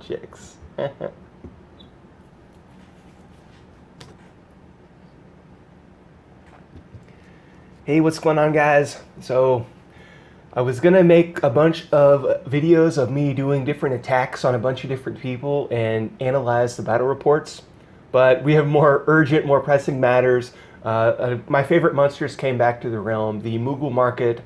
chicks. Hey, what's going on, guys? So I was gonna make a bunch of videos of me doing different attacks on a bunch of different people and analyze the battle reports, but we have more urgent, more pressing matters. My favorite monsters came back to the realm, the Moogle Market,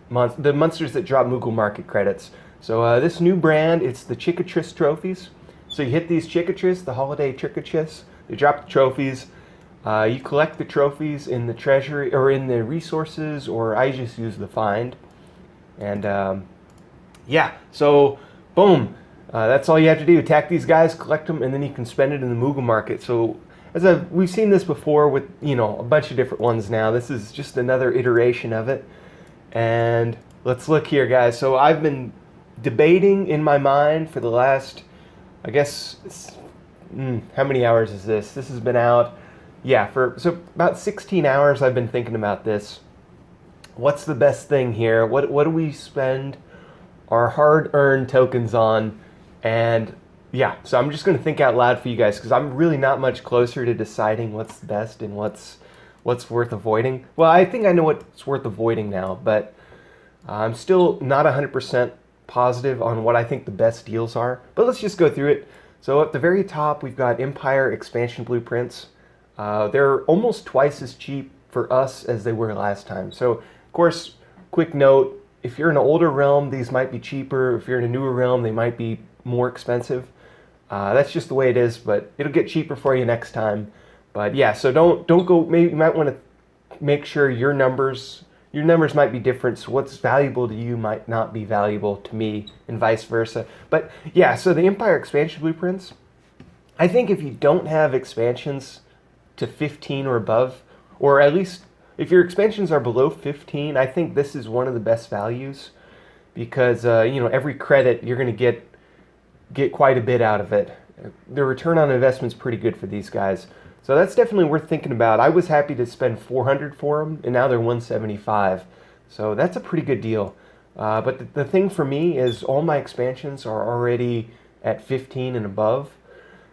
the monsters that drop Moogle Market credits. So this new brand, it's the Chickatrice trophies. So you hit these Chickatrice, the holiday Chickatrice, they drop the trophies. You collect the trophies in the treasury or in the resources, or I just use the find. And yeah, so boom, that's all you have to do. Attack these guys, collect them, and then you can spend it in the Moogle Market. So we've seen this before with, you know, a bunch of different ones now. This is just another iteration of it. And let's look here, guys. So I've been debating in my mind for the last, I guess, how many hours is this? This has been out. Yeah, so about 16 hours I've been thinking about this. What's the best thing here? What do we spend our hard-earned tokens on? And yeah, so I'm just going to think out loud for you guys because I'm really not much closer to deciding what's the best and what's worth avoiding. Well, I think I know what's worth avoiding now, but I'm still not 100% positive on what I think the best deals are. But let's just go through it. So at the very top, we've got Empire expansion blueprints. They're almost twice as cheap for us as they were last time. So, of course, quick note, if you're in an older realm, these might be cheaper. If you're in a newer realm, they might be more expensive. That's just the way it is, but it'll get cheaper for you next time. But yeah, so don't go, maybe you might want to make sure your numbers might be different, so what's valuable to you might not be valuable to me, and vice versa. But yeah, so the Empire expansion blueprints, I think if you don't have expansions to 15 or above, or at least if your expansions are below 15, I think this is one of the best values because you know, every credit you're going to get quite a bit out of it. The return on investment is pretty good for these guys, so that's definitely worth thinking about. I was happy to spend 400 for them, and now they're 175, so that's a pretty good deal. But the thing for me is all my expansions are already at 15 and above,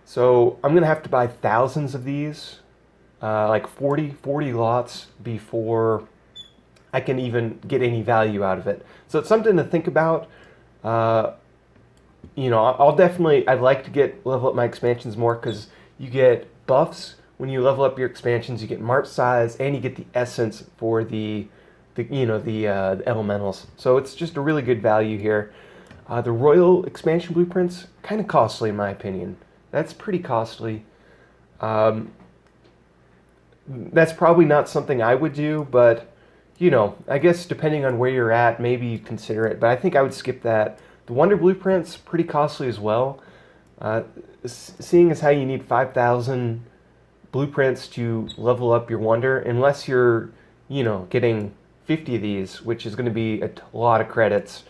so I'm going to have to buy thousands of these. Like 40 lots before I can even get any value out of it. So it's something to think about. You know, I'd like to level up my expansions more because you get buffs when you level up your expansions. You get Mart size and you get the essence for the elementals. So it's just a really good value here. The Royal expansion blueprints, kind of costly in my opinion. That's pretty costly. That's probably not something I would do, but, you know, I guess depending on where you're at, maybe you consider it. But I think I would skip that. The Wonder Blueprint's pretty costly as well. Seeing as how you need 5,000 blueprints to level up your Wonder, unless you're, you know, getting 50 of these, which is going to be a lot of credits.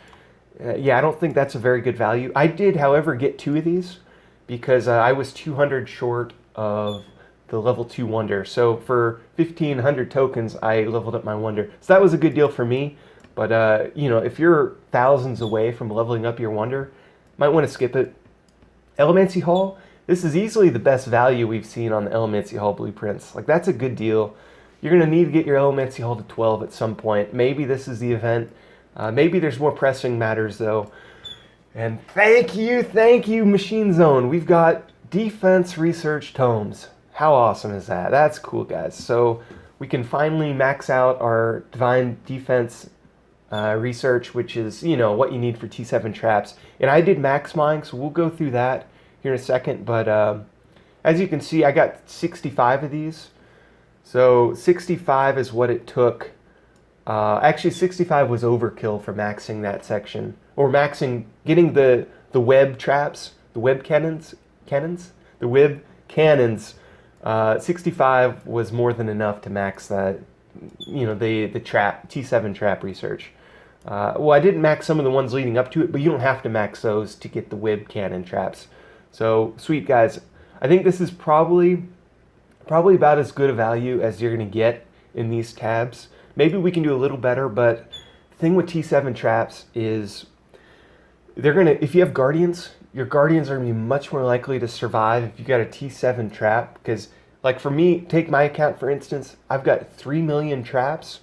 Yeah, I don't think that's a very good value. I did, however, get 2 of these because I was 200 short of the level 2 Wonder. So for 1,500 tokens, I leveled up my Wonder. So that was a good deal for me. But, you know, if you're thousands away from leveling up your Wonder, might want to skip it. Elemency Hall, this is easily the best value we've seen on the Elemency Hall blueprints. Like, that's a good deal. You're going to need to get your Elemency Hall to 12 at some point. Maybe this is the event. Maybe there's more pressing matters, though. And thank you, Machine Zone. We've got Defense Research Tomes. How awesome is that? That's cool, guys. So we can finally max out our Divine Defense research, which is, you know, what you need for T7 traps. And I did max mine, so we'll go through that here in a second. But as you can see, I got 65 of these. So 65 is what it took. Actually, 65 was overkill for maxing that section. Or getting the web traps, the web cannons, the web cannons. 65 was more than enough to max that, you know, the trap, T7 trap research. Well, I didn't max some of the ones leading up to it, but you don't have to max those to get the web cannon traps. So, sweet, guys. I think this is probably about as good a value as you're going to get in these tabs. Maybe we can do a little better, but the thing with T7 traps is they're going to, if you have Guardians, your guardians are going to be much more likely to survive if you got a T7 trap. Because, like for me, take my account for instance, I've got 3 million traps,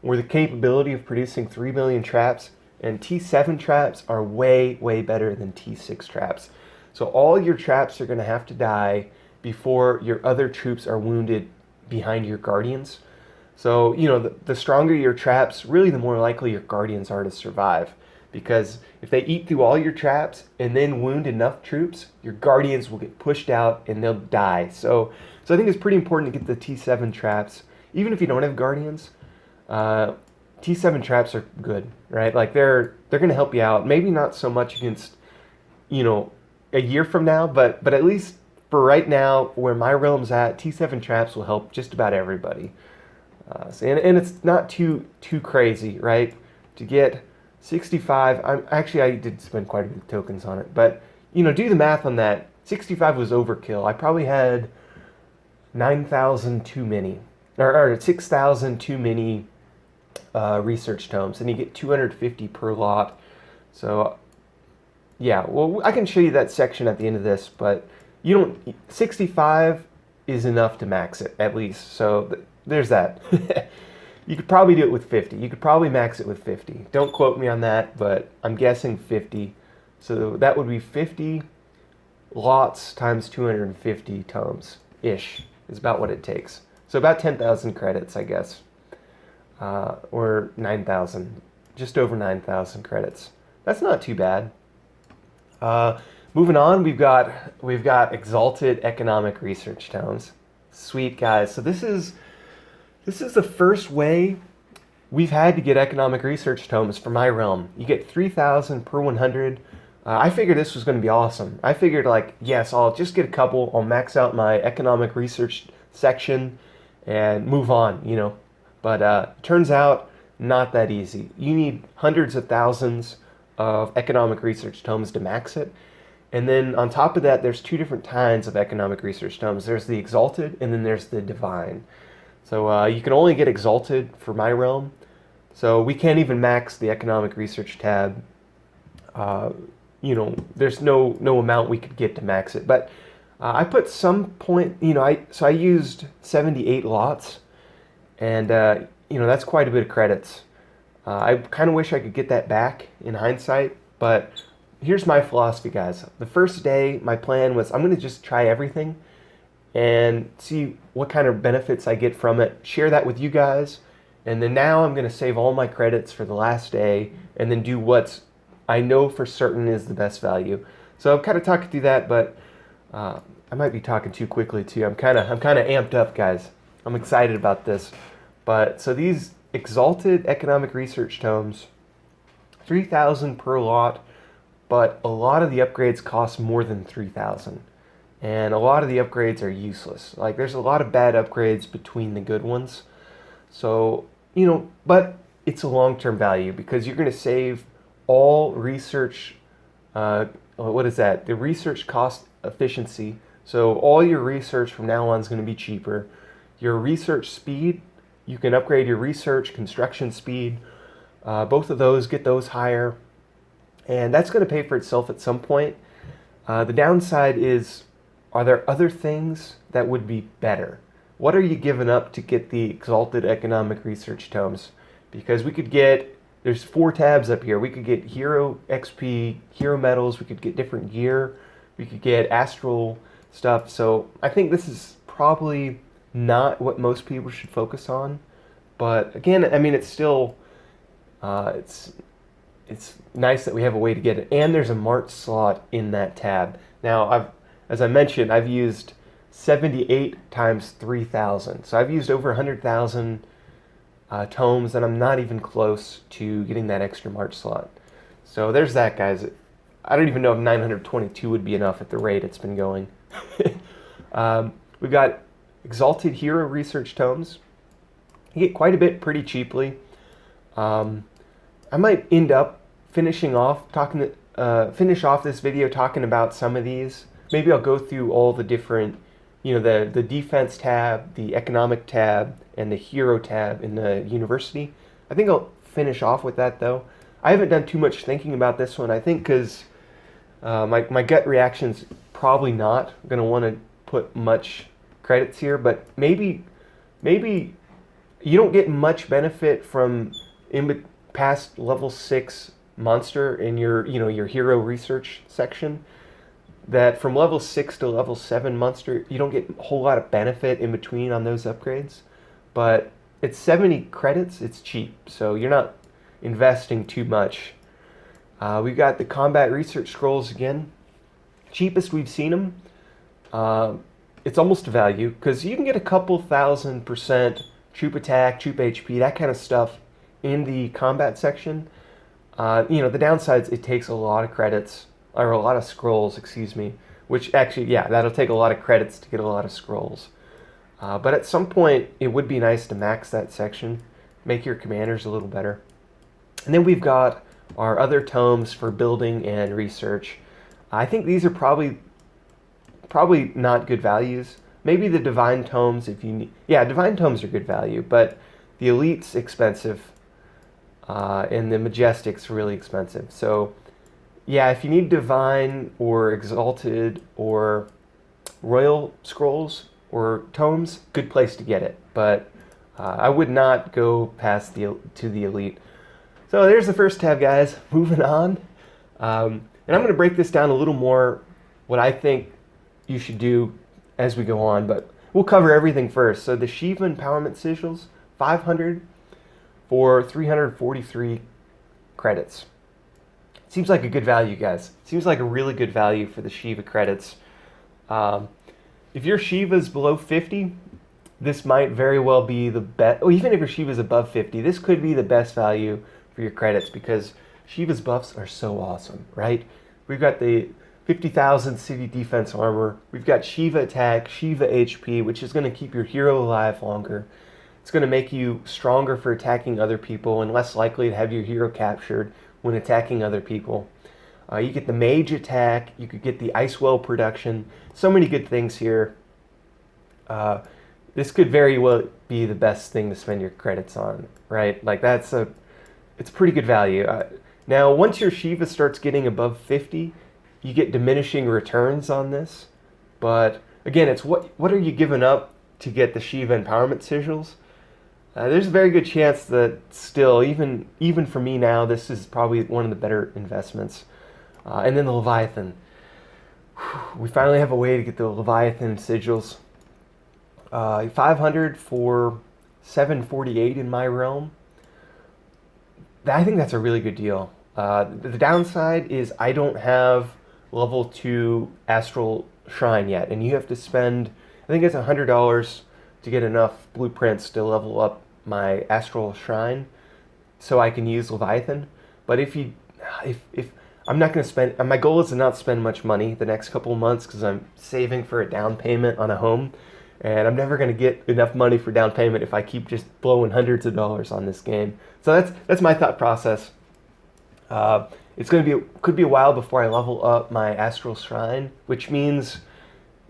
or the capability of producing 3 million traps, and T7 traps are way, way better than T6 traps. So all your traps are going to have to die before your other troops are wounded behind your guardians. So, you know, the stronger your traps, really the more likely your guardians are to survive. Because if they eat through all your traps and then wound enough troops, your guardians will get pushed out and they'll die. So I think it's pretty important to get the T7 traps. Even if you don't have guardians, T7 traps are good, right? Like they're going to help you out. Maybe not so much against, you know, a year from now, but at least for right now, where my realm's at, T7 traps will help just about everybody. And it's not too crazy, right? To get 65, I did spend quite a bit of tokens on it, but you know, do the math on that. 65 was overkill. I probably had 9,000 too many, or 6,000 too many research tomes, and you get 250 per lot. So yeah, well, I can show you that section at the end of this, but 65 is enough to max it, at least. So there's that. You could probably do it with 50. You could probably max it with 50. Don't quote me on that, but I'm guessing 50. So that would be 50 lots times 250 tomes-ish is about what it takes. So about 10,000 credits, I guess. Or 9,000. Just over 9,000 credits. That's not too bad. Moving on, we've got Exalted Economic Research Tomes. Sweet, guys. So this is the first way we've had to get economic research tomes for my realm. You get 3,000 per 100. I figured this was going to be awesome. I figured, like, yes, I'll just get a couple. I'll max out my economic research section and move on, you know. But turns out, not that easy. You need hundreds of thousands of economic research tomes to max it. And then on top of that, there's two different kinds of economic research tomes. There's the Exalted, and then there's the Divine. So you can only get Exalted for my realm. So we can't even max the economic research tab. You know, there's no amount we could get to max it. But I put some point, you know, I used 78 lots, and you know, that's quite a bit of credits. I kind of wish I could get that back in hindsight, but here's my philosophy, guys. The first day, my plan was I'm going to just try everything and see what kind of benefits I get from it, share that with you guys, and then now I'm going to save all my credits for the last day and then do what's I know for certain is the best value. So I'm kind of talking through that, but I might be talking too quickly too. I'm kind of amped up, guys. I'm excited about this. But so these Exalted Economic Research Tomes, 3,000 per lot, but a lot of the upgrades cost more than 3,000. And a lot of the upgrades are useless. Like, there's a lot of bad upgrades between the good ones. So, you know, but it's a long-term value because you're going to save all research, what is that? The research cost efficiency. So all your research from now on is going to be cheaper. Your research speed, you can upgrade your research construction speed. Both of those, get those higher. And that's going to pay for itself at some point. The downside is, are there other things that would be better? What are you giving up to get the Exalted Economic Research Tomes? Because we could get, there's 4 tabs up here. We could get Hero XP, Hero Medals, we could get different gear, we could get Astral stuff. So I think this is probably not what most people should focus on. But again, I mean, it's still, it's nice that we have a way to get it. And there's a March slot in that tab. Now, as I mentioned, I've used 78 times 3,000. So I've used over 100,000 tomes, and I'm not even close to getting that extra March slot. So there's that, guys. I don't even know if 922 would be enough at the rate it's been going. We've got Exalted Hero Research Tomes. You get quite a bit pretty cheaply. I might end up finish off this video talking about some of these. Maybe I'll go through all the different, you know, the defense tab, the economic tab, and the hero tab in the university. I think I'll finish off with that, though. I haven't done too much thinking about this one. I think because My gut reaction's probably not going to want to put much credits here, but maybe you don't get much benefit from past level 6 monster in your your hero research section. That from level 6 to level 7 monster, you don't get a whole lot of benefit in between on those upgrades. But it's 70 credits, it's cheap, so you're not investing too much. We've got the combat research scrolls again. Cheapest we've seen them. It's almost a value, because you can get a couple 1000% troop attack, troop HP, that kind of stuff in the combat section. The downsides, it takes a lot of credits, or a lot of scrolls, excuse me, which actually, yeah, that'll take a lot of credits to get a lot of scrolls. But at some point, it would be nice to max that section, make your commanders a little better. And then we've got our other tomes for building and research. I think these are probably not good values. Maybe the divine tomes, if you need, yeah, divine tomes are good value, but the elite's expensive, and the majestic's really expensive. So yeah, if you need divine or exalted or royal scrolls or tomes, good place to get it. But I would not go past to the elite. So there's the first tab, guys. Moving on. And I'm going to break this down a little more, what I think you should do as we go on. But we'll cover everything first. So the Shiva Empowerment Sigils, 500 for 343 credits. Seems like a good value, guys. Seems like a really good value for the Shiva credits. If your Shiva's below 50, this might very well be the best. Oh, even if your Shiva's above 50, this could be the best value for your credits, because Shiva's buffs are so awesome, right? We've got the 50,000 city defense armor. We've got Shiva attack, Shiva HP, which is going to keep your hero alive longer. It's going to make you stronger for attacking other people and less likely to have your hero captured when attacking other people. You get the mage attack. You could get the ice well production. So many good things here. This could very well be the best thing to spend your credits on, right? Like it's pretty good value. Now, once your Shiva starts getting above 50, you get diminishing returns on this. But again, it's what are you giving up to get the Shiva Empowerment Sigils? There's a very good chance that still, even for me now, this is probably one of the better investments. And then the Leviathan. We finally have a way to get the Leviathan sigils. 500 for 748 in my realm. I think that's a really good deal. The downside is I don't have level 2 Astral Shrine yet, and you have to spend, I think it's $100 to get enough blueprints to level up my Astral Shrine so I can use Leviathan. But if I'm not going to spend, my goal is to not spend much money the next couple of months, because I'm saving for a down payment on a home, and I'm never going to get enough money for down payment if I keep just blowing hundreds of dollars on this game. So that's my thought process. It's going to could be a while before I level up my Astral Shrine, which means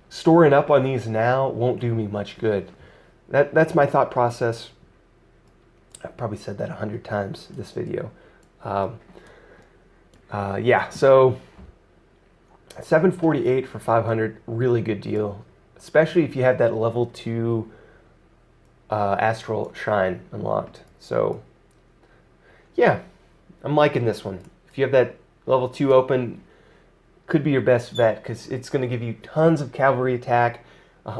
storing up on these now won't do me much good. That's my thought process. I've probably said that 100 times this video. Yeah, so 748 for 500, really good deal, especially if you have that level 2 Astral Shrine unlocked. So yeah, I'm liking this one. If you have that level 2 open, could be your best bet, because it's going to give you tons of cavalry attack.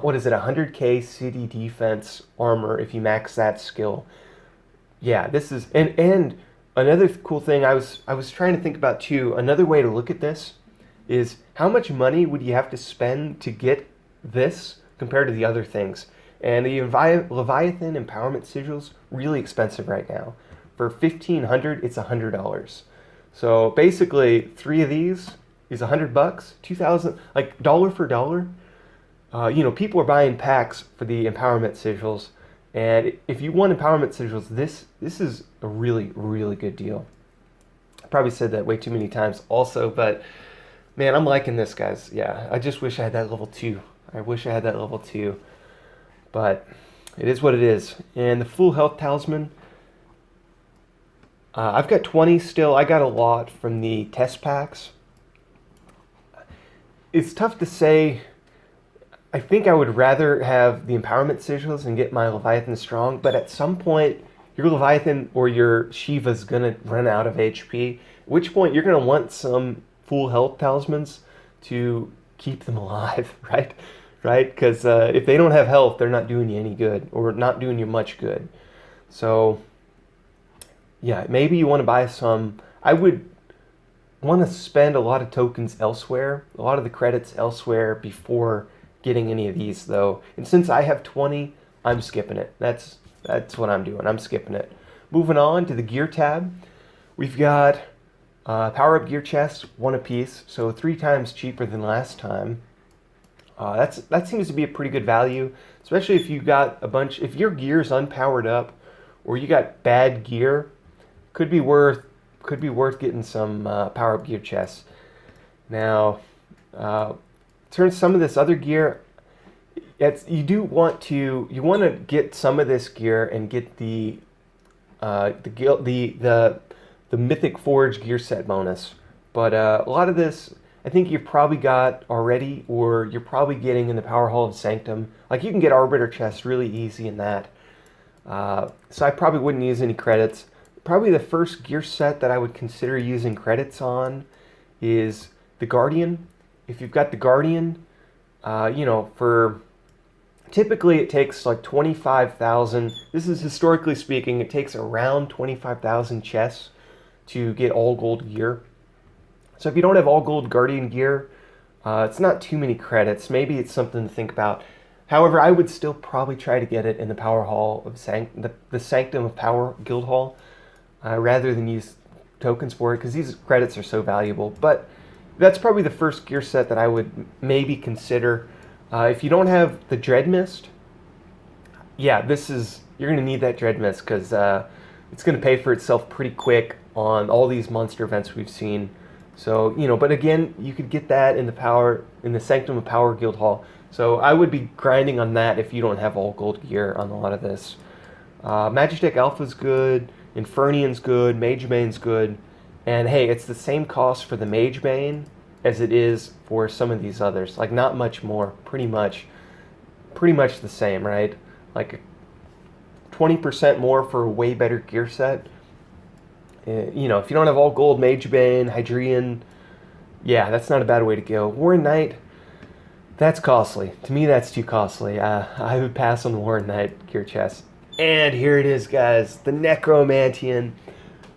What is it, 100k city defense armor if you max that skill. Yeah, this is, and another cool thing I was trying to think about too, another way to look at this is how much money would you have to spend to get this compared to the other things. And the Leviathan Empowerment Sigils, really expensive right now. For $1,500, it's $100. So basically, 3 of these is $100, 2,000, like dollar for dollar. People are buying packs for the Empowerment Sigils. And if you want Empowerment Sigils, this is a really, really good deal. I probably said that way too many times also, but man, I'm liking this, guys. Yeah, I just wish I had that level 2. I wish I had that level 2. But it is what it is. And the Full Health Talisman, I've got 20 still. I got a lot from the test packs. it's tough to say. I think I would rather have the empowerment sigils and get my Leviathan strong, but at some point, your Leviathan or your Shiva's gonna run out of HP, at which point you're gonna want some full health talismans to keep them alive, right? Right? Because if they don't have health, they're not doing you any good, or not doing you much good. So, yeah, maybe you want to buy some. I would want to spend a lot of tokens elsewhere, a lot of the credits elsewhere before getting any of these, though. And since I have 20, I'm skipping it. That's what I'm doing. I'm skipping it. Moving on to the gear tab, we've got power-up gear chests, 1 apiece, so 3 times cheaper than last time. That seems to be a pretty good value, especially if you got a bunch. If your gear's unpowered up, or you got bad gear, could be worth getting some power-up gear chests. Now, turn some of this other gear. You want to get some of this gear and get the Mythic Forge gear set bonus, but a lot of this I think you've probably got already, or you're probably getting in the Power Hall of Sanctum. Like, you can get Arbiter chests really easy in that. So I probably wouldn't use any credits. Probably the first gear set that I would consider using credits on is the Guardian. If you've got the Guardian, for typically it takes like 25,000. This is historically speaking, it takes around 25,000 chests to get all gold gear. So if you don't have all gold Guardian gear, it's not too many credits. Maybe it's something to think about. However, I would still probably try to get it in the Power Hall of the Sanctum of Power Guild Hall, rather than use tokens for it, because these credits are so valuable. But that's probably the first gear set that I would maybe consider. If you don't have the Dread Mist, yeah, you're going to need that Dread Mist, because it's going to pay for itself pretty quick on all these monster events we've seen. So, but again, you could get that in the Sanctum of Power Guild Hall. So I would be grinding on that if you don't have all gold gear on a lot of this. Magitech Alpha's good, Infernian's good, Magebane's good, and hey, it's the same cost for the Magebane as it is for some of these others. Like, not much more, pretty much the same, right? Like 20% more for a way better gear set. If you don't have all gold Magebane, Hydreian, yeah, that's not a bad way to go. Warren Knight, that's costly. To me, that's too costly. I would pass on the Warren Knight gear chest. And here it is, guys, the Necromanteion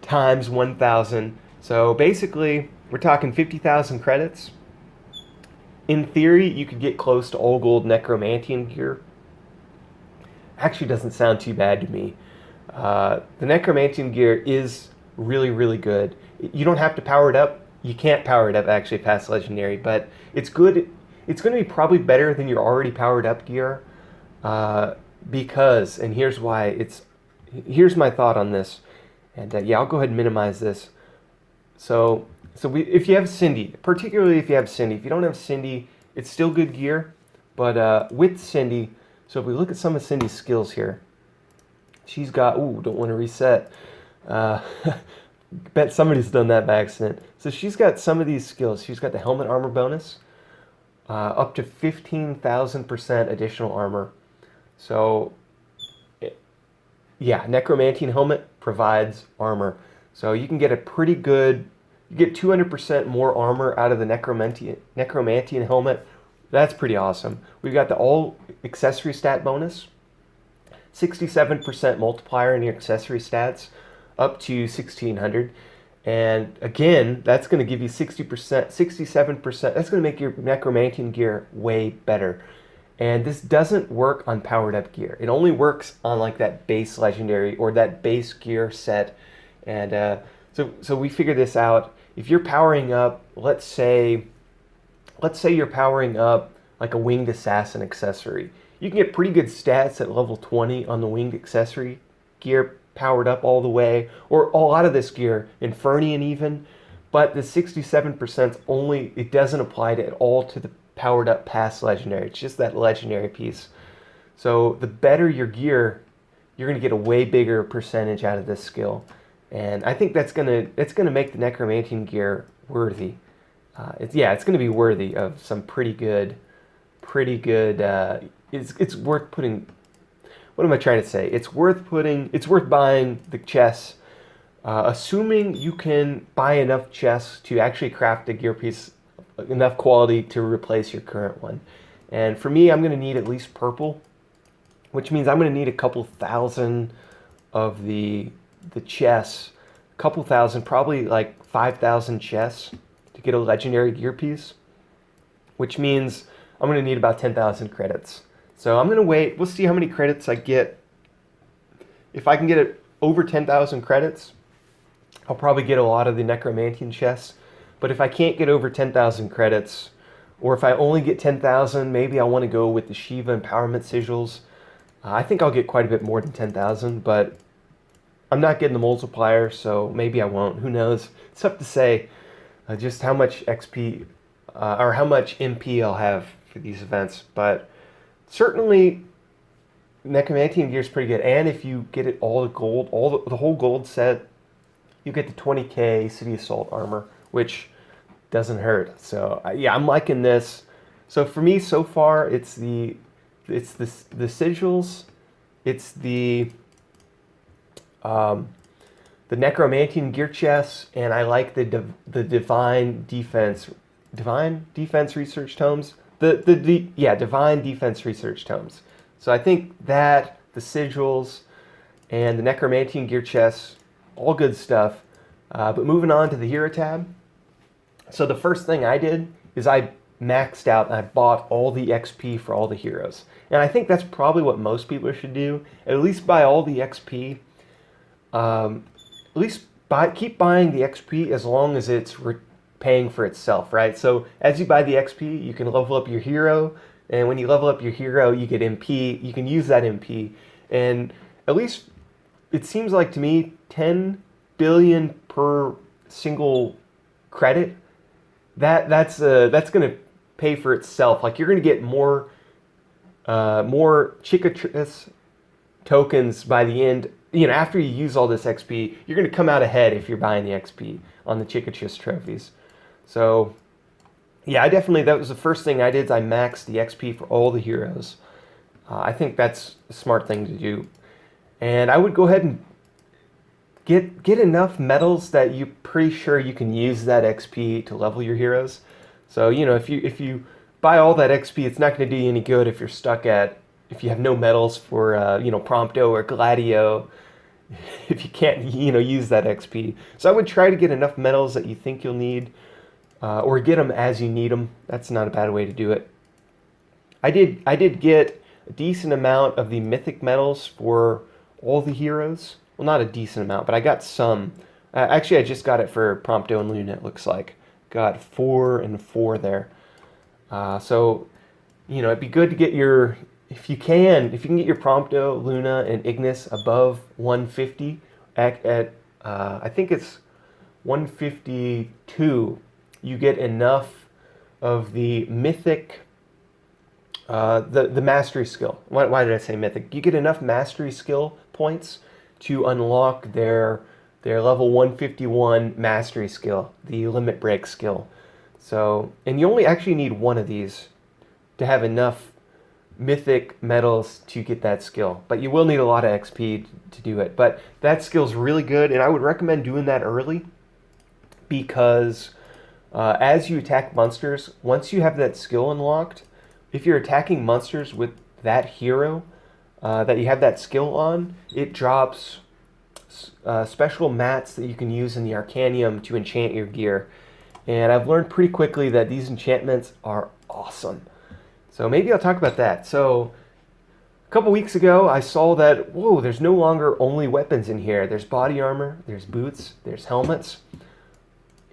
times 1,000. So basically, we're talking 50,000 credits. In theory, you could get close to all gold Necromanteion gear. Actually doesn't sound too bad to me. The Necromanteion gear is really, really good. You don't have to power it up. You can't power it up actually past Legendary, but it's good. It's going to be probably better than your already powered up gear, because, and here's why. Here's my thought on this, and yeah, I'll go ahead and minimize this. So if you have Cindy, particularly if you have Cindy, if you don't have Cindy, it's still good gear, but with Cindy, so if we look at some of Cindy's skills here, she's got, don't want to reset. Bet somebody's done that by accident. So she's got some of these skills. She's got the helmet armor bonus, up to 15,000% additional armor. So, yeah, Necromanteion helmet provides armor. So you can get you get 200% more armor out of the Necromanteion helmet. That's pretty awesome. We've got the all accessory stat bonus, 67% multiplier in your accessory stats, up to 1,600. And again, that's going to give you 60%, 67%. That's going to make your Necromanteion gear way better. And this doesn't work on powered up gear. It only works on like that base legendary or that base gear set. And so we figured this out. If you're powering up, let's say you're powering up like a winged assassin accessory. You can get pretty good stats at level 20 on the winged accessory gear powered up all the way, or a lot of this gear, Infernian even, but the 67% only, it doesn't apply to at all to the powered up past legendary. It's just that legendary piece. So the better your gear, you're going to get a way bigger percentage out of this skill. And I think that's gonna make the Necromanteion gear worthy. it's going to be worthy of some pretty good. It's worth putting. What am I trying to say? It's worth buying the chess, assuming you can buy enough chess to actually craft a gear piece enough quality to replace your current one. And for me, I'm going to need at least purple, which means I'm going to need a couple thousand of the chess, a couple thousand, probably like 5,000 chess to get a legendary gear piece, which means I'm going to need about 10,000 credits. So I'm going to wait. We'll see how many credits I get. If I can get it over 10,000 credits, I'll probably get a lot of the Necromanteion chests. But if I can't get over 10,000 credits, or if I only get 10,000, maybe I want to go with the Shiva empowerment sigils. I think I'll get quite a bit more than 10,000, but I'm not getting the multiplier, so maybe I won't. Who knows? It's tough to say just how much XP or how much MP I'll have for these events, but certainly Necromanteion gear is pretty good. And if you get it all the gold, the whole gold set, you get the 20k City Assault armor, which doesn't hurt. So yeah, I'm liking this. So for me, so far, it's the sigils, it's the Necromanteion gear chests, and I like the divine defense research tomes. Divine defense research tomes. So I think that the sigils and the Necromanteion gear chests, all good stuff. But moving on to the hero tab. So the first thing I did is I maxed out and I bought all the XP for all the heroes. And I think that's probably what most people should do. At least buy all the XP. Keep buying the XP as long as it's paying for itself, right? So as you buy the XP, you can level up your hero. And when you level up your hero, you get MP. You can use that MP. And at least it seems like to me, 10 billion per single credit. That's going to pay for itself. Like, you're going to get more Chickatrice tokens by the end. After you use all this XP, you're going to come out ahead if you're buying the XP on the Chickatrice trophies. So yeah, that was the first thing I did. Is I maxed the XP for all the heroes. I think that's a smart thing to do. And I would go ahead and get enough medals that you're pretty sure you can use that XP to level your heroes. So, if you buy all that XP, it's not going to do you any good if you have no medals for, Prompto or Gladio, if you can't, use that XP. So I would try to get enough medals that you think you'll need, or get them as you need them. That's not a bad way to do it. I did get a decent amount of the mythic medals for all the heroes. Well, not a decent amount, but I got some. Actually, I just got it for Prompto and Luna, it looks like. Got 4 and 4 there. So, it'd be good to get if you can get your Prompto, Luna, and Ignis above 150 at I think it's 152, you get enough of the mythic, the mastery skill. Why did I say mythic? You get enough mastery skill points to unlock their level 151 mastery skill, the limit break skill. So, and you only actually need one of these to have enough mythic medals to get that skill. But you will need a lot of XP to do it. But that skill's really good, and I would recommend doing that early, because as you attack monsters, once you have that skill unlocked, if you're attacking monsters with that hero that you have that skill on, it drops special mats that you can use in the Arcanium to enchant your gear. And I've learned pretty quickly that these enchantments are awesome. So maybe I'll talk about that. So a couple weeks ago, I saw that, whoa, there's no longer only weapons in here. There's body armor, there's boots, there's helmets.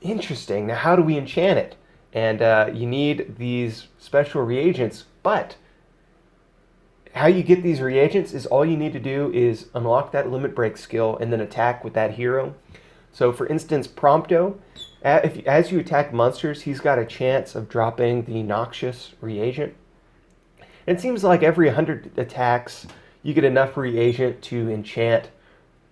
Interesting. Now, how do we enchant it? And you need these special reagents, but how you get these reagents is all you need to do is unlock that limit break skill and then attack with that hero. So for instance, Prompto, as you attack monsters, he's got a chance of dropping the Noxious reagent. It seems like every 100 attacks, you get enough reagent to enchant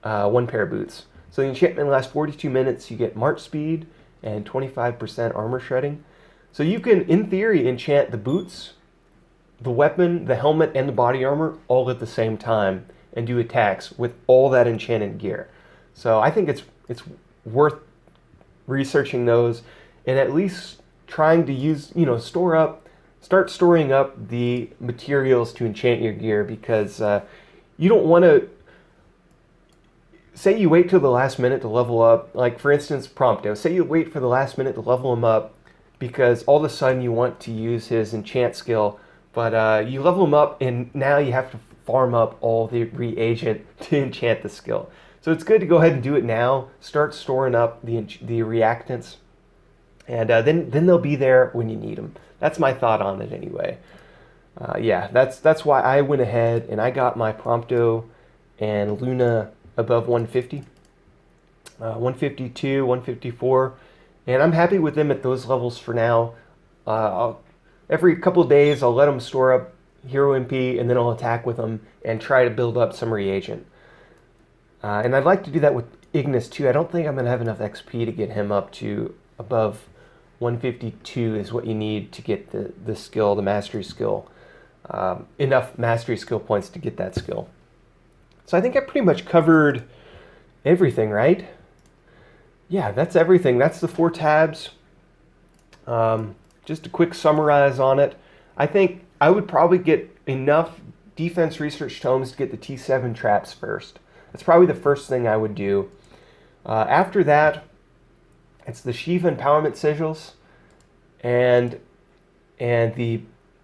one pair of boots. So the enchantment lasts 42 minutes, you get March Speed, and 25% armor shredding. So you can, in theory, enchant the boots, the weapon, the helmet, and the body armor all at the same time and do attacks with all that enchanted gear. So I think it's worth researching those and at least trying to use, start storing up the materials to enchant your gear, because you don't want to, say you wait till the last minute to level up, like for instance Prompto, say you wait for the last minute to level him up because all of a sudden you want to use his enchant skill, but you level him up and now you have to farm up all the reagent to enchant the skill. So it's good to go ahead and do it now, start storing up the reactants, and then they'll be there when you need them. That's my thought on it anyway. Yeah, that's why I went ahead and I got my Prompto and Luna above 150, 152, 154, and I'm happy with them at those levels for now. Every couple of days I'll let them store up Hero MP, and then I'll attack with them and try to build up some reagent. And I'd like to do that with Ignis too. I don't think I'm going to have enough XP to get him up to above 152 is what you need to get the skill, the mastery skill. Enough mastery skill points to get that skill. So I think I pretty much covered everything, right? Yeah, that's everything. That's the 4 tabs. Just a quick summarize on it. I think I would probably get enough defense research tomes to get the T7 traps first. That's probably the first thing I would do. After that, it's the Shiva empowerment sigils, and the,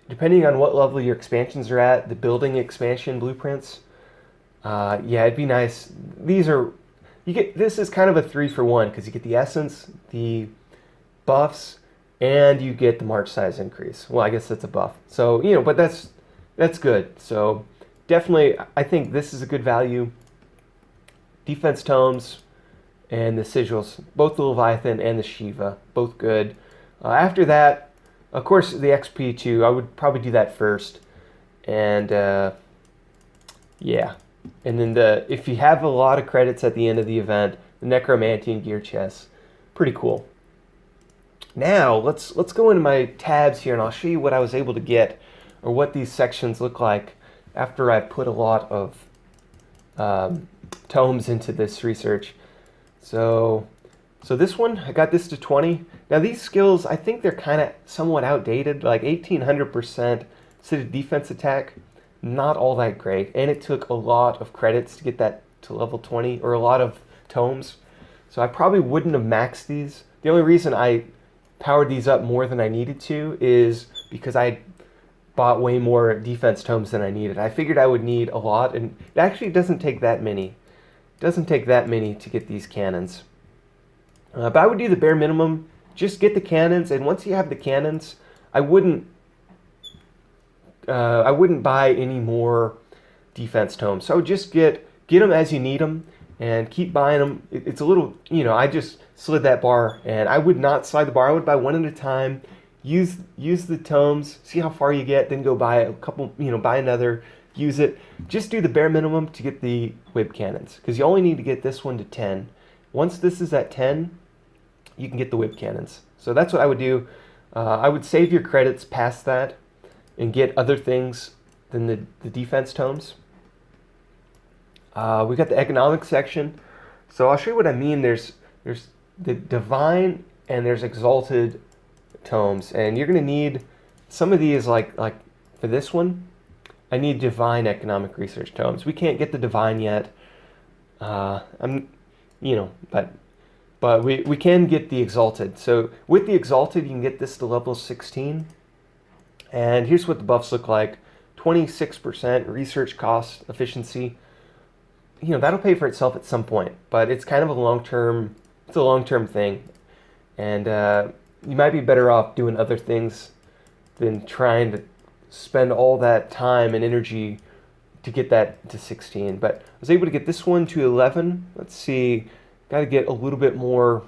depending on what level your expansions are at, the building expansion blueprints. Yeah, it'd be nice. This is kind of a 3-for-1 because you get the essence, the buffs, and you get the march size increase. Well, I guess that's a buff. So, but that's good. So definitely, I think this is a good value. Defense tomes and the sigils, both the Leviathan and the Shiva, both good. After that, of course, the XP too. I would probably do that first. And yeah. And then if you have a lot of credits at the end of the event, the Necromanteion gear chest, pretty cool. Now let's go into my tabs here, and I'll show you what I was able to get, or what these sections look like after I put a lot of tomes into this research. So this one, I got this to 20. Now these skills, I think they're kind of somewhat outdated, like 1800% Citadel defense attack. Not all that great, and it took a lot of credits to get that to level 20, or a lot of tomes. So I probably wouldn't have maxed these. The only reason I powered these up more than I needed to is because I bought way more defense tomes than I needed. I figured I would need a lot, and it actually doesn't take that many. It doesn't take that many to get these cannons. But I would do the bare minimum. Just get the cannons, and once you have the cannons, I wouldn't buy any more defense tomes. So just get them as you need them, and keep buying them. It's a little, I just slid that bar, and I would not slide the bar. I would buy one at a time. Use the tomes, see how far you get, then go buy a couple, buy another, use it. Just do the bare minimum to get the whip cannons, because you only need to get this one to 10. Once this is at 10, you can get the whip cannons. So that's what I would do. I would save your credits past that and get other things than the defense tomes. We got the economic section. So I'll show you what I mean. There's the divine and there's exalted tomes, and you're gonna need some of these. Like for this one, I need divine economic research tomes. We can't get the divine yet. But we can get the exalted. So with the exalted, you can get this to level 16. And here's what the buffs look like: 26% research cost efficiency. That'll pay for itself at some point, but it's kind of a long-term thing. And you might be better off doing other things than trying to spend all that time and energy to get that to 16. But I was able to get this one to 11. Let's see, got to get a little bit more,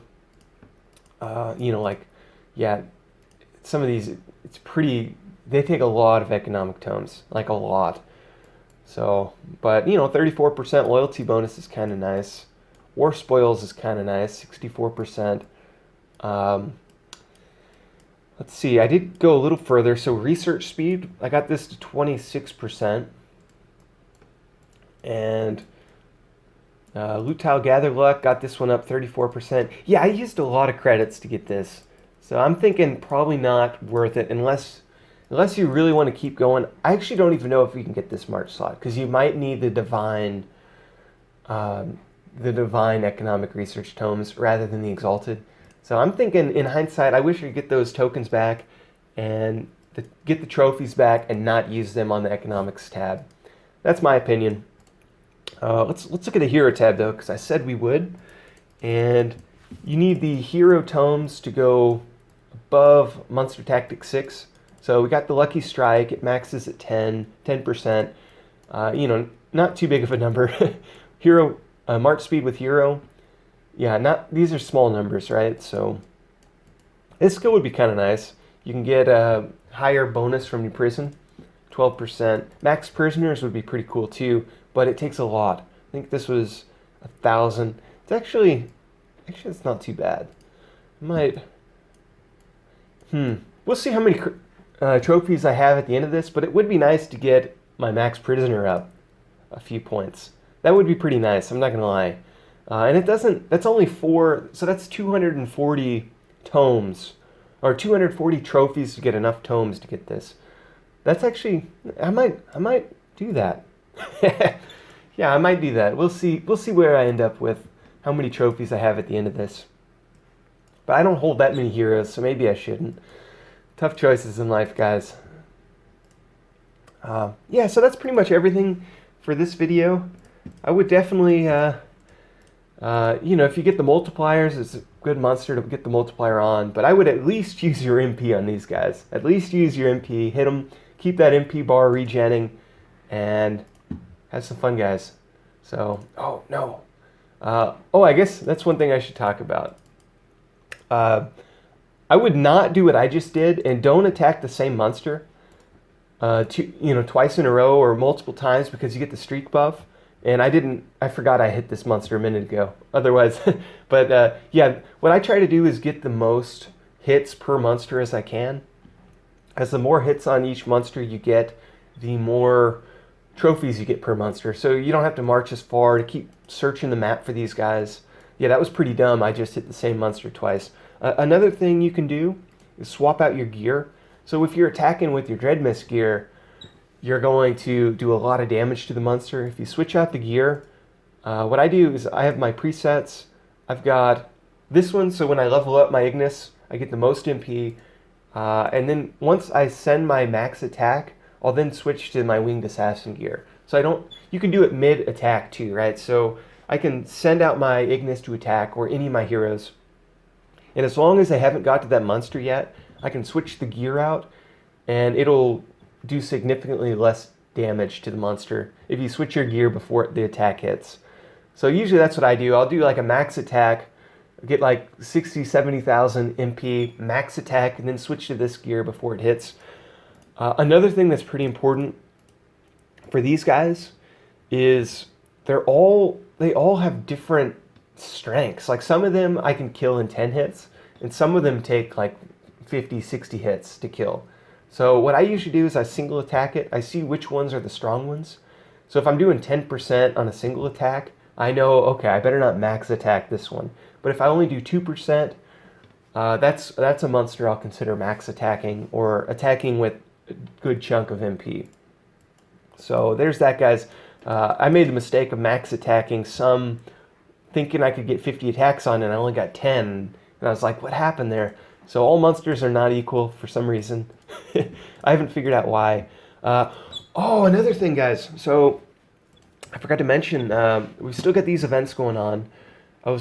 some of these, it's pretty, they take a lot of economic tomes, like a lot. So, but 34% loyalty bonus is kind of nice. War spoils is kind of nice, 64%. Um, let's see, I did go a little further. So research speed, I got this to 26%. And loot tile gather luck, got this one up 34%. Yeah, I used a lot of credits to get this. So I'm thinking probably not worth it unless you really want to keep going. I actually don't even know if we can get this March slot because you might need the divine economic research tomes rather than the exalted. So I'm thinking in hindsight, I wish I could get those tokens back and get the trophies back and not use them on the economics tab. That's my opinion. Let's look at the hero tab though, because I said we would. And you need the hero tomes to go above Monster Tactic 6. So we got the Lucky Strike. It maxes at 10%. You know, not too big of a number. Hero March speed with hero. Yeah, these are small numbers, right? So this skill would be kind of nice. You can get a higher bonus from your prison, 12%. Max prisoners would be pretty cool too, but it takes a lot. I think this was 1,000. It's actually it's not too bad. We'll see how many trophies I have at the end of this, but it would be nice to get my max prisoner up a few points. That would be pretty nice, I'm not gonna lie. And that's only 4, so that's 240 tomes, or 240 trophies to get enough tomes to get this. That's actually, I might do that. Yeah, I might do that. We'll see where I end up with how many trophies I have at the end of this. But I don't hold that many heroes, so maybe I shouldn't. Tough choices in life, guys. Yeah, so that's pretty much everything for this video. I would definitely, you know, if you get the multipliers, it's a good monster to get the multiplier on. But I would at least use your MP on these guys. At least use your MP. Hit them. Keep that MP bar regenning. And have some fun, guys. So, oh, no. I guess that's one thing I should talk about. I would not do what I just did and don't attack the same monster twice in a row or multiple times because you get the streak buff. And I forgot I hit this monster a minute ago. Otherwise, but yeah, what I try to do is get the most hits per monster as I can. As the more hits on each monster you get, the more trophies you get per monster. So you don't have to march as far to keep searching the map for these guys. Yeah, that was pretty dumb. I just hit the same monster twice. Another thing you can do is swap out your gear. So if you're attacking with your Dreadmist gear, you're going to do a lot of damage to the monster. If you switch out the gear, what I do is I have my presets. I've got this one, so when I level up my Ignis, I get the most MP. And then once I send my max attack, I'll then switch to my Winged Assassin gear. So you can do it mid-attack too, right? So I can send out my Ignis to attack, or any of my heroes. And as long as I haven't got to that monster yet, I can switch the gear out, and it'll do significantly less damage to the monster if you switch your gear before the attack hits. So usually that's what I do. I'll do like a max attack, get like 60, 70,000 MP, max attack, and then switch to this gear before it hits. Another thing that's pretty important for these guys is they all have different strengths. Like some of them I can kill in 10 hits, and some of them take like 50, 60 hits to kill. So what I usually do is I single attack it. I see which ones are the strong ones. So if I'm doing 10% on a single attack, I know, okay, I better not max attack this one. But if I only do 2%, that's a monster I'll consider max attacking, or attacking with a good chunk of MP. So there's that, guys. I made the mistake of max attacking some, thinking I could get 50 attacks on, and I only got 10. And I was like, what happened there? So all monsters are not equal for some reason. I haven't figured out why. Another thing, guys. So I forgot to mention, we still got these events going on. I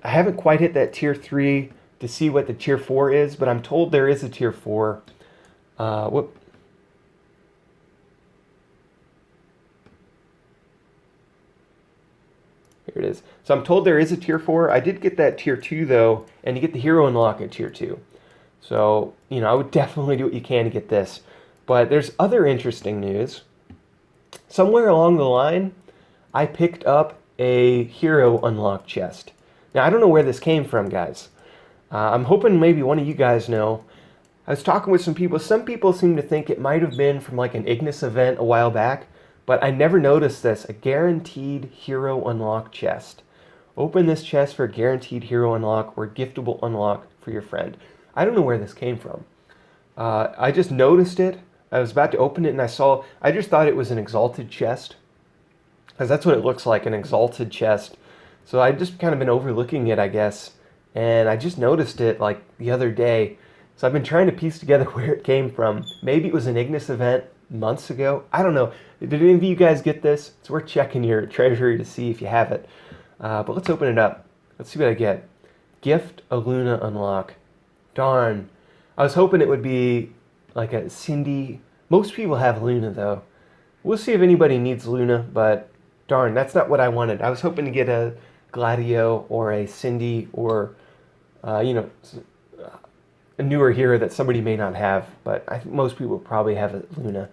haven't quite hit that tier 3 to see what the tier 4 is, but I'm told there is a tier 4. Here it is. So I'm told there is a tier 4. I did get that tier 2 though, and you get the hero unlock at tier 2. So, I would definitely do what you can to get this. But there's other interesting news. Somewhere along the line, I picked up a hero unlock chest. Now, I don't know where this came from, guys. I'm hoping maybe one of you guys know. I was talking with some people. Some people seem to think it might have been from like an Ignis event a while back, but I never noticed this. A guaranteed hero unlock chest. Open this chest for a guaranteed hero unlock or giftable unlock for your friend. I don't know where this came from. I just noticed it. I was about to open it and I just thought it was an exalted chest. Because that's what it looks like, an exalted chest. So I've just kind of been overlooking it, I guess. And I just noticed it like the other day. So I've been trying to piece together where it came from. Maybe it was an Ignis event months ago. I don't know. Did any of you guys get this? It's worth checking your treasury to see if you have it. But let's open it up. Let's see what I get. Gift a Luna unlock. Darn. I was hoping it would be like a Cindy. Most people have Luna though. We'll see if anybody needs Luna, but darn, that's not what I wanted. I was hoping to get a Gladio or a Cindy or, a newer hero that somebody may not have, but I think most people probably have a Luna.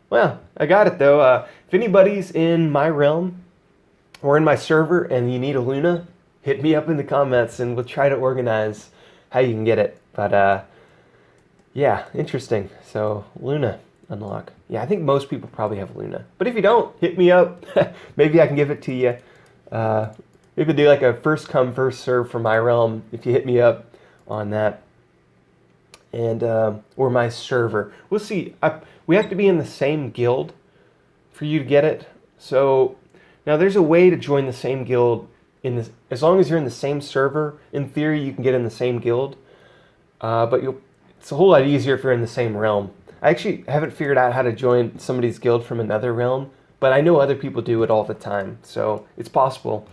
Well, I got it though. If anybody's in my realm or in my server and you need a Luna, hit me up in the comments and we'll try to organize how you can get it. But yeah, interesting. So Luna unlock. Yeah, I think most people probably have Luna. But if you don't, hit me up. Maybe I can give it to you. Maybe do like a first come, first serve for my realm if you hit me up on that. And or my server. We'll see. We have to be in the same guild for you to get it. So now there's a way to join the same guild in this, as long as you're in the same server. In theory, you can get in the same guild. But it's a whole lot easier if you're in the same realm. I actually haven't figured out how to join somebody's guild from another realm, but I know other people do it all the time, so it's possible.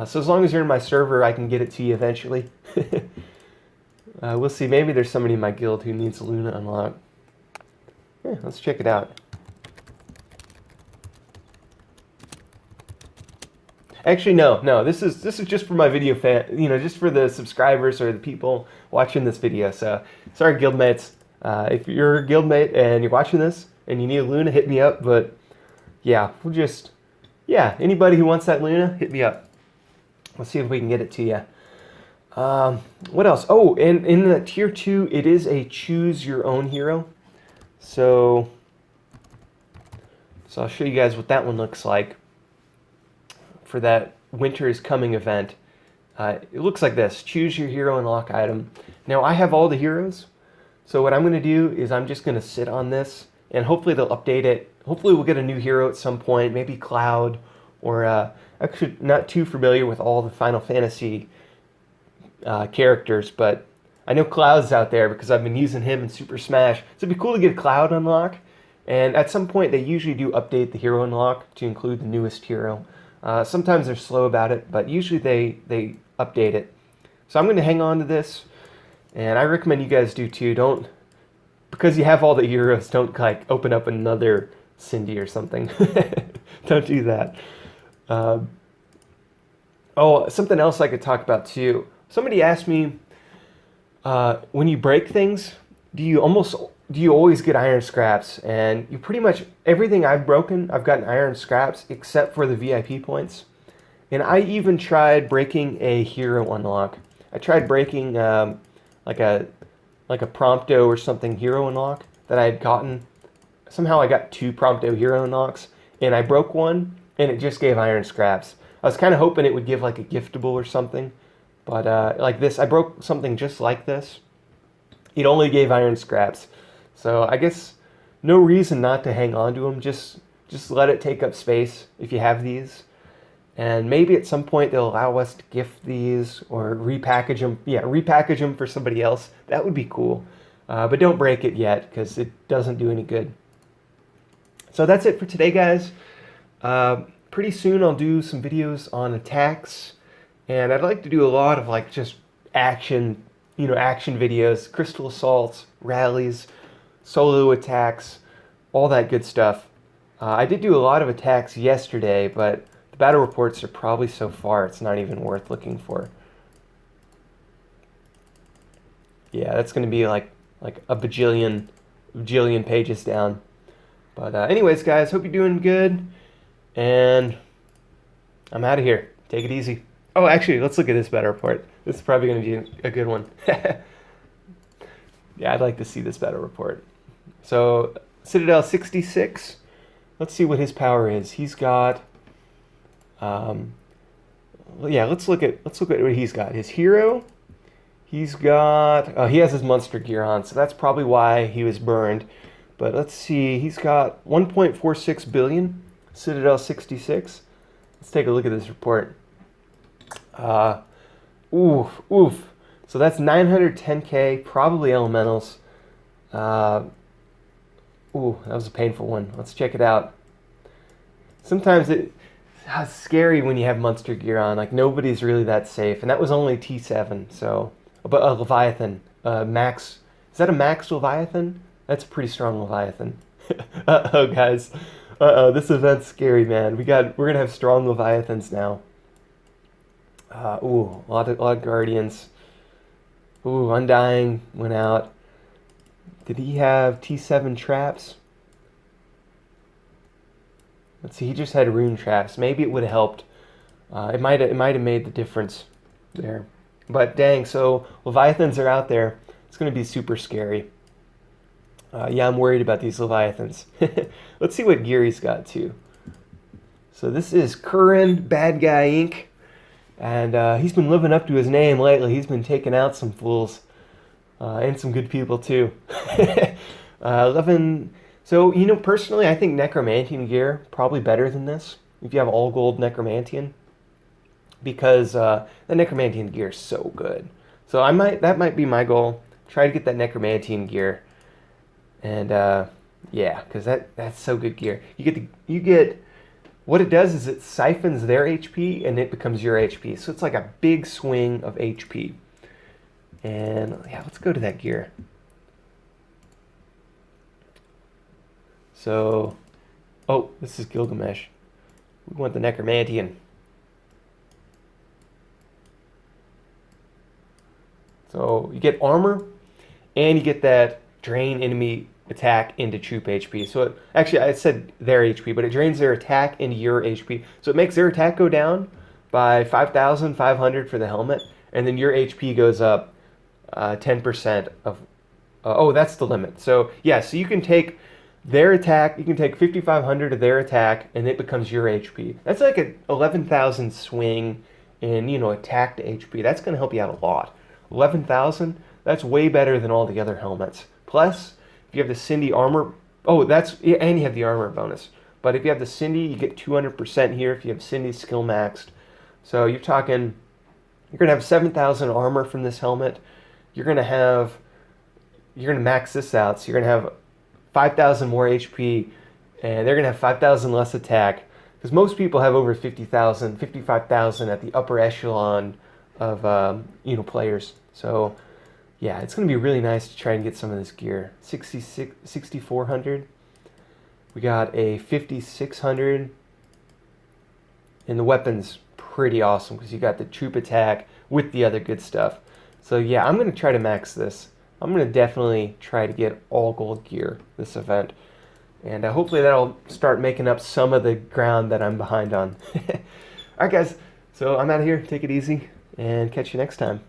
So as long as you're in my server, I can get it to you eventually. We'll see. Maybe there's somebody in my guild who needs Luna unlock. Yeah, let's check it out. Actually, no. This is just for my video fan, just for the subscribers or the people watching this video. So sorry, guildmates. If you're a guildmate and you're watching this and you need a Luna, hit me up. But yeah, anybody who wants that Luna, hit me up. Let's see if we can get it to you. What else? Oh, and in the tier 2, it is a choose your own hero. So I'll show you guys what that one looks like for that Winter is Coming event. It looks like this. Choose your hero unlock item. Now I have all the heroes. So what I'm going to do is I'm just going to sit on this and hopefully they'll update it. Hopefully we'll get a new hero at some point, maybe Cloud, or actually not too familiar with all the Final Fantasy characters, but I know Cloud's out there because I've been using him in Super Smash. So it'd be cool to get a Cloud unlock. And at some point they usually do update the hero unlock to include the newest hero. Sometimes they're slow about it, but usually they update it. So I'm going to hang on to this. And I recommend you guys do too. Don't, because you have all the heroes, don't like open up another Cindy or something. Don't do that. Oh, something else I could talk about too. Somebody asked me, when you break things, do you always get iron scraps? And you pretty much, everything I've broken, I've gotten iron scraps except for the VIP points. And I even tried breaking a hero unlock. I tried breaking like a Prompto or something hero unlock that I had gotten. Somehow I got 2 Prompto hero unlocks, and I broke one, and it just gave iron scraps. I was kind of hoping it would give like a giftable or something, but like this, I broke something just like this. It only gave iron scraps. So I guess no reason not to hang on to them. Just let it take up space if you have these. And maybe at some point they'll allow us to gift these or repackage them. Yeah, repackage them for somebody else. That would be cool. But don't break it yet because it doesn't do any good. So that's it for today, guys. Pretty soon I'll do some videos on attacks. And I'd like to do a lot of like just action videos, crystal assaults, rallies, solo attacks, all that good stuff. I did do a lot of attacks yesterday, but the battle reports are probably so far it's not even worth looking for. Yeah, that's going to be like a bajillion pages down. But anyways, guys, hope you're doing good. And I'm out of here. Take it easy. Oh, actually, let's look at this battle report. This is probably going to be a good one. Yeah, I'd like to see this battle report. So, Citadel 66. Let's see what his power is. He's got... well, yeah, let's look at what he's got. His hero, he's got... Oh, he has his monster gear on, so that's probably why he was burned. But let's see, he's got 1.46 billion, Citadel 66. Let's take a look at this report. Oof. So that's 910k, probably elementals. That was a painful one. Let's check it out. Sometimes it's scary when you have monster gear on. Like, nobody's really that safe. And that was only T7, so... But a Leviathan, max... Is that a max Leviathan? That's a pretty strong Leviathan. Uh-oh, guys. This event's scary, man. We're gonna have strong Leviathans now. A lot of Guardians. Undying went out. Did he have T7 traps? Let's see, he just had rune traps. Maybe it would have helped. It might have made the difference there. But dang, so Leviathans are out there. It's gonna be super scary. Yeah, I'm worried about these Leviathans. Let's see what gear he's got too. So this is Curran, Bad Guy Inc. And he's been living up to his name lately. He's been taking out some fools. And some good people too. 11. So, personally, I think Necromanteion gear probably better than this. If you have all gold Necromanteion. Because the Necromanteion gear is so good. So that might be my goal. Try to get that Necromanteion gear. And yeah, because that's so good gear. You get what it does is it siphons their HP and it becomes your HP. So it's like a big swing of HP. And yeah, let's go to that gear. So, this is Gilgamesh. We want the Necromanteion. So you get armor, and you get that drain enemy attack into troop HP. So actually, I said their HP, but it drains their attack into your HP. So it makes their attack go down by 5,500 for the helmet, and then your HP goes up 10% of... that's the limit. So yeah, so you can take their attack, you can take 5,500 of their attack, and it becomes your HP. That's like a 11,000 swing in, attack to HP. That's going to help you out a lot. 11,000, that's way better than all the other helmets. Plus, if you have the Cindy armor, and you have the armor bonus. But if you have the Cindy, you get 200% here if you have Cindy's skill maxed. So you're going to have 7,000 armor from this helmet. You're going to max this out, so you're going to have 5,000 more HP, and they're going to have 5,000 less attack, because most people have over 50,000, 55,000 at the upper echelon of, players. So, yeah, it's going to be really nice to try and get some of this gear. 6,400. We got a 5,600. And the weapon's pretty awesome, because you got the troop attack with the other good stuff. So, yeah, I'm going to try to max this. I'm going to definitely try to get all gold gear this event. And hopefully that'll start making up some of the ground that I'm behind on. Alright guys, so I'm out of here. Take it easy and catch you next time.